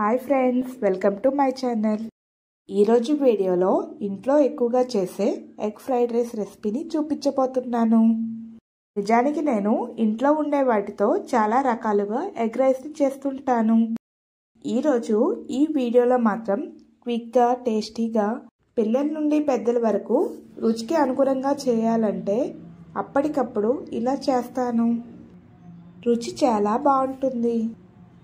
Hi friends, welcome to my channel. ఈరోజు వీడియోలో ఇంట్లో ఎక్కువగా చేసే ఎగ్ ఫ్రైడ్ రైస్ రెసిపీని చూపించబోతున్నాను. నిజానికి నేను ఇంట్లో ఉండే వాటితో చాలా రకాలుగా ఎగ్ రైస్ని చేస్తుంటాను. ఈరోజు ఈ వీడియోలో మాత్రం క్విక్గా, టేస్టీగా పిల్లల నుండి పెద్దల వరకు రుచికి అనుగుణంగా చేయాలంటే అప్పటికప్పుడు ఇలా చేస్తాను. రుచి చాలా బాగుంటుంది.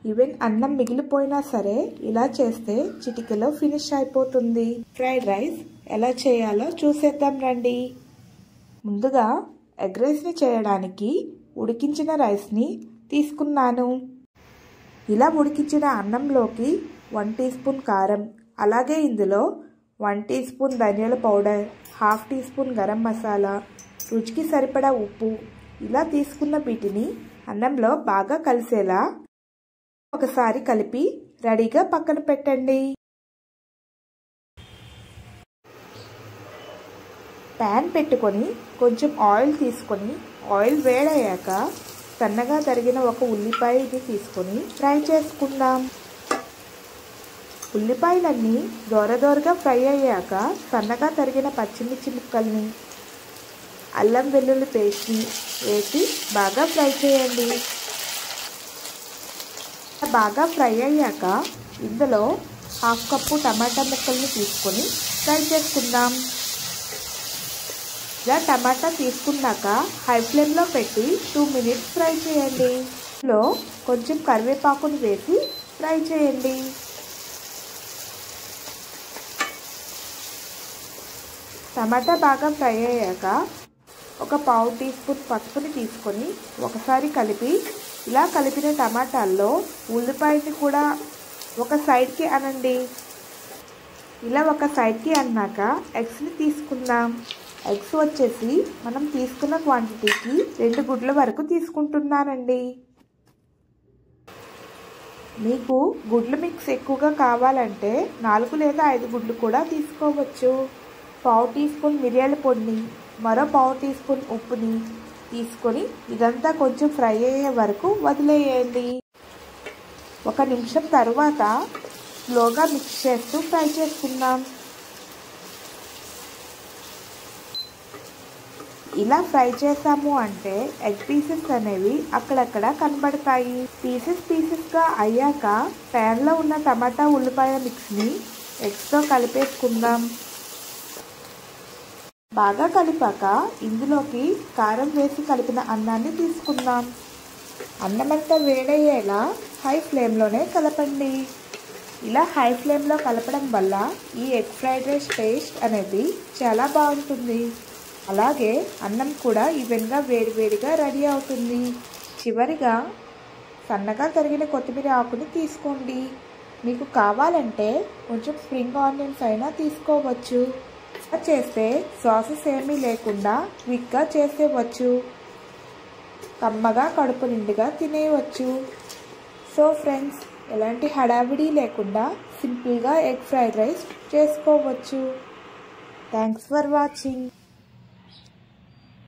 ఈవెన్ అన్నం మిగిలిపోయినా సరే ఇలా చేస్తే చిటికెలో ఫినిష్ అయిపోతుంది. ఫ్రైడ్ రైస్ ఎలా చేయాలో చూసేద్దాం రండి. ముందుగా ఎగ్ రైస్ని చేయడానికి ఉడికించిన రైస్ని తీసుకున్నాను. ఇలా ఉడికించిన అన్నంలోకి 1 టీ స్పూన్ కారం, అలాగే ఇందులో 1 టీ స్పూన్ ధనియాల powder, 1/2 teaspoon garam masala, రుచికి సరిపడా ఉప్పు ఇలా తీసుకున్న వీటిని అన్నంలో బాగా కలిసేలా ఒకసారి కలిపి రెడీగా పక్కన పెట్టండి. ప్యాన్ పెట్టుకొని కొంచెం ఆయిల్ తీసుకొని ఆయిల్ వేడయ్యాక సన్నగా తరిగిన ఒక ఉల్లిపాయని తీసుకొని ఫ్రై చేసుకుందాం. ఉల్లిపాయలన్నీ దోరదోరగా ఫ్రై అయ్యాక సన్నగా తరిగిన పచ్చిమిర్చి ముక్కల్ని, అల్లం వెల్లుల్లి పేస్ట్ని వేసి బాగా ఫ్రై చేయండి. బాగా ఫ్రై అయ్యాక ఇందులో 1/2 కప్పు టమాటా ముక్కల్ని తీసుకొని ఫ్రై చేసుకుందాం. ఇలా టమాటా తీసుకున్నాక హై ఫ్లేమ్లో పెట్టి 2 మినిట్స్ ఫ్రై చేయండి. ఇందులో కొంచెం కరివేపాకుని వేసి ఫ్రై చేయండి. టమాటా బాగా ఫ్రై అయ్యాక ఒక 1/2 టీ స్పూన్ పసుపుని తీసుకొని ఒకసారి కలిపి, ఇలా కలిపిన టమాటాల్లో ఉల్లిపాయని కూడా ఒక సైడ్కి అనండి. ఇలా ఒక సైడ్కి అన్నాక ఎగ్స్ని తీసుకుందాం. ఎగ్స్ వచ్చేసి మనం తీసుకున్న క్వాంటిటీకి 2 గుడ్ల వరకు తీసుకుంటున్నానండి. మీకు గుడ్ల మిక్స్ ఎక్కువగా కావాలంటే 4 లేదా 5 గుడ్లు కూడా తీసుకోవచ్చు. 1/2 టీ స్పూన్ మిరియాల పొడిని, మరో 1/2 టీ స్పూన్ ఉప్పుని తీసుకొని ఇదంతా కొంచెం ఫ్రై అయ్యే వరకు వదిలేయండి. 1 నిమిషం తర్వాత స్లోగా మిక్స్ చేస్తూ ఫ్రై చేసుకుందాం. ఇలా ఫ్రై చేసాము అంటే ఎగ్ పీసెస్ అనేవి అక్కడక్కడ కనబడతాయి. పీసెస్గా అయ్యాక ప్యాన్లో ఉన్న టమాటా ఉల్లిపాయ మిక్స్ని ఎగ్స్తో కలిపేసుకుందాం. బాగా కలిపాక ఇందులోకి కారం వేసి కలిపిన అన్నాన్ని తీసుకుందాం. అన్నమంతా వేడయ్యేలా హై ఫ్లేమ్లోనే కలపండి. ఇలా హై ఫ్లేమ్లో కలపడం వల్ల ఈ ఎగ్ ఫ్రైడ్ రైస్ టేస్ట్ అనేది చాలా బాగుంటుంది. అలాగే అన్నం కూడా ఈవెన్గా వేడివేడిగా రెడీ అవుతుంది. చివరిగా సన్నగా తరిగిన కొత్తిమీర ఆకుని తీసుకోండి. మీకు కావాలంటే కొంచెం స్ప్రింగ్ ఆనియన్స్ అయినా తీసుకోవచ్చు. చేస్తే సాసెస్ ఏమీ లేకుండా క్విక్గా చేసేవచ్చు. కమ్మగా కడుపు నిండుగా తినేయవచ్చు. సో ఫ్రెండ్స్, ఎలాంటి హడావిడి లేకుండా సింపుల్గా ఎగ్ ఫ్రైడ్ రైస్ చేసుకోవచ్చు. Thanks for watching.